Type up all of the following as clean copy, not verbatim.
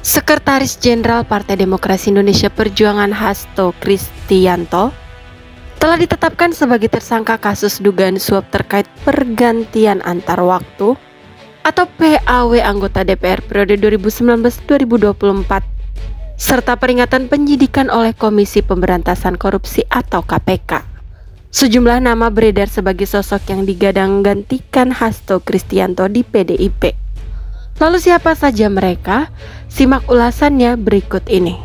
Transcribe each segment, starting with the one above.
Sekretaris Jenderal Partai Demokrasi Indonesia Perjuangan Hasto Kristianto telah ditetapkan sebagai tersangka kasus dugaan suap terkait pergantian antar waktu atau PAW anggota DPR periode 2019-2024 serta peringatan penyidikan oleh Komisi Pemberantasan Korupsi atau KPK. Sejumlah nama beredar sebagai sosok yang digadang-gantikan Hasto Kristianto di PDIP. Lalu siapa saja mereka? Simak ulasannya berikut ini.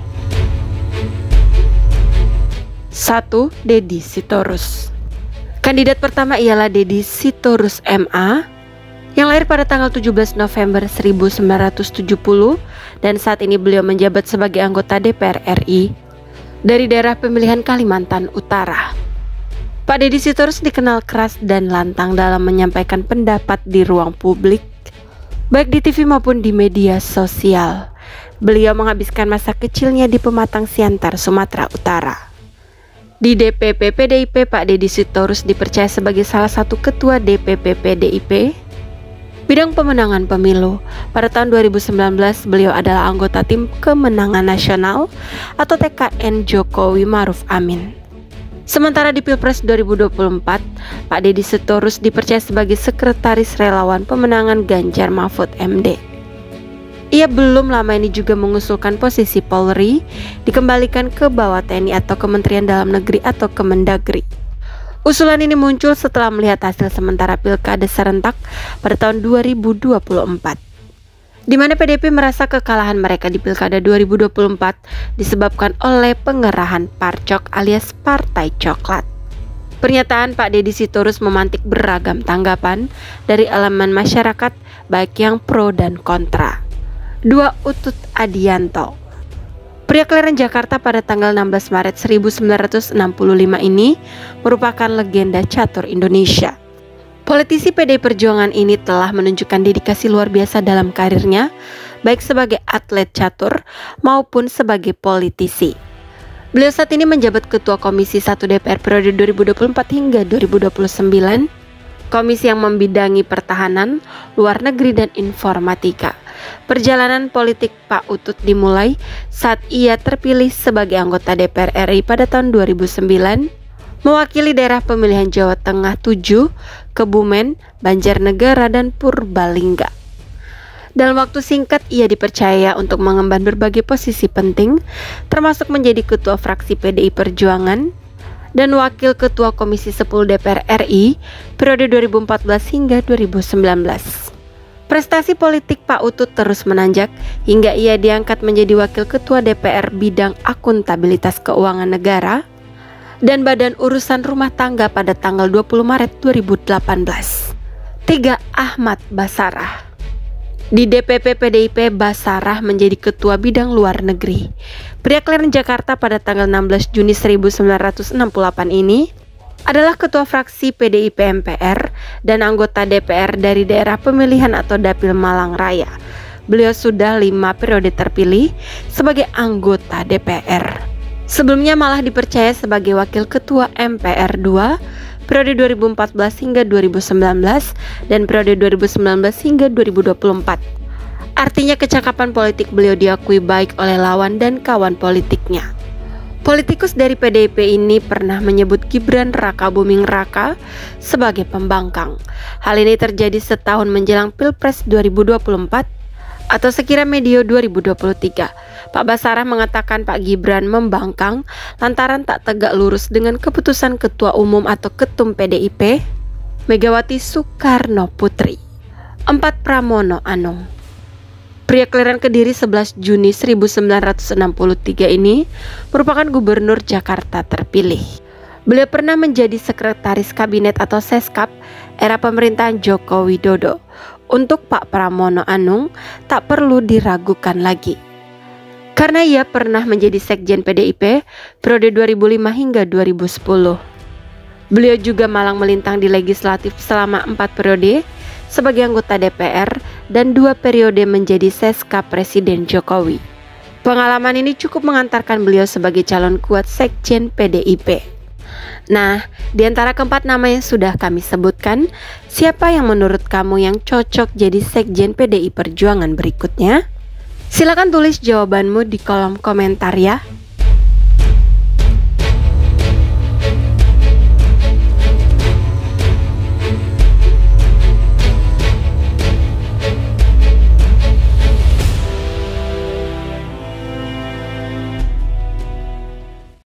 1. Deddy Sitorus. Kandidat pertama ialah Deddy Sitorus MA yang lahir pada tanggal 17 November 1970 dan saat ini beliau menjabat sebagai anggota DPR RI dari daerah pemilihan Kalimantan Utara. Pak Deddy Sitorus dikenal keras dan lantang dalam menyampaikan pendapat di ruang publik, baik di TV maupun di media sosial. Beliau menghabiskan masa kecilnya di Pematang Siantar, Sumatera Utara. Di DPP PDIP, Pak Deddy Sitorus dipercaya sebagai salah satu ketua DPP PDIP bidang pemenangan pemilu. Pada tahun 2019, beliau adalah anggota Tim Kemenangan Nasional atau TKN Jokowi Ma'ruf Amin. Sementara di Pilpres 2024, Pak Deddy Sitorus dipercaya sebagai sekretaris relawan pemenangan Ganjar Mahfud MD. Ia belum lama ini juga mengusulkan posisi Polri dikembalikan ke bawah TNI atau Kementerian Dalam Negeri atau Kemendagri. Usulan ini muncul setelah melihat hasil sementara Pilkada serentak pada tahun 2024, di mana PDIP merasa kekalahan mereka di Pilkada 2024 disebabkan oleh pengerahan Parcok alias Partai Coklat. Pernyataan Pak Deddy Sitorus memantik beragam tanggapan dari elemen masyarakat baik yang pro dan kontra. 2. Utut Adianto. Pria kelahiran Jakarta pada tanggal 16 Maret 1965 ini merupakan legenda catur Indonesia. Politisi PDI Perjuangan ini telah menunjukkan dedikasi luar biasa dalam karirnya, baik sebagai atlet catur maupun sebagai politisi. Beliau saat ini menjabat Ketua Komisi 1 DPR periode 2024 hingga 2029, komisi yang membidangi pertahanan, luar negeri, dan informatika. Perjalanan politik Pak Utut dimulai saat ia terpilih sebagai anggota DPR RI pada tahun 2009, mewakili daerah pemilihan Jawa Tengah 7, Kebumen, Banjarnegara, dan Purbalingga. Dalam waktu singkat ia dipercaya untuk mengemban berbagai posisi penting, termasuk menjadi ketua fraksi PDI Perjuangan dan wakil ketua Komisi 10 DPR RI periode 2014 hingga 2019. Prestasi politik Pak Utut terus menanjak hingga ia diangkat menjadi wakil ketua DPR bidang akuntabilitas keuangan negara dan Badan Urusan Rumah Tangga pada tanggal 20 Maret 2018. 3. Ahmad Basarah. Di DPP PDIP, Basarah menjadi ketua bidang luar negeri. Pria kelahiran Jakarta pada tanggal 16 Juni 1968 ini adalah ketua fraksi PDIP MPR dan anggota DPR dari daerah pemilihan atau Dapil Malang Raya. Beliau sudah 5 periode terpilih sebagai anggota DPR. Sebelumnya malah dipercaya sebagai wakil ketua MPR 2 periode 2014 hingga 2019 dan periode 2019 hingga 2024. Artinya kecakapan politik beliau diakui baik oleh lawan dan kawan politiknya. Politikus dari PDIP ini pernah menyebut Gibran Rakabuming Raka sebagai pembangkang. Hal ini terjadi setahun menjelang Pilpres 2024 atau sekira medio 2023. Pak Basarah mengatakan Pak Gibran membangkang lantaran tak tegak lurus dengan keputusan Ketua Umum atau Ketum PDIP Megawati Soekarno Putri. 4. Pramono Anung. Pria kelahiran Kediri 11 Juni 1963 ini merupakan gubernur Jakarta terpilih. Beliau pernah menjadi sekretaris kabinet atau Seskap era pemerintahan Joko Widodo. Untuk Pak Pramono Anung tak perlu diragukan lagi, karena ia pernah menjadi sekjen PDIP periode 2005 hingga 2010. Beliau juga malang melintang di legislatif selama 4 periode sebagai anggota DPR dan 2 periode menjadi Seskap Presiden Jokowi. Pengalaman ini cukup mengantarkan beliau sebagai calon kuat sekjen PDIP. Nah, di antara keempat nama yang sudah kami sebutkan, siapa yang menurut kamu yang cocok jadi sekjen PDI Perjuangan berikutnya? Silakan tulis jawabanmu di kolom komentar ya.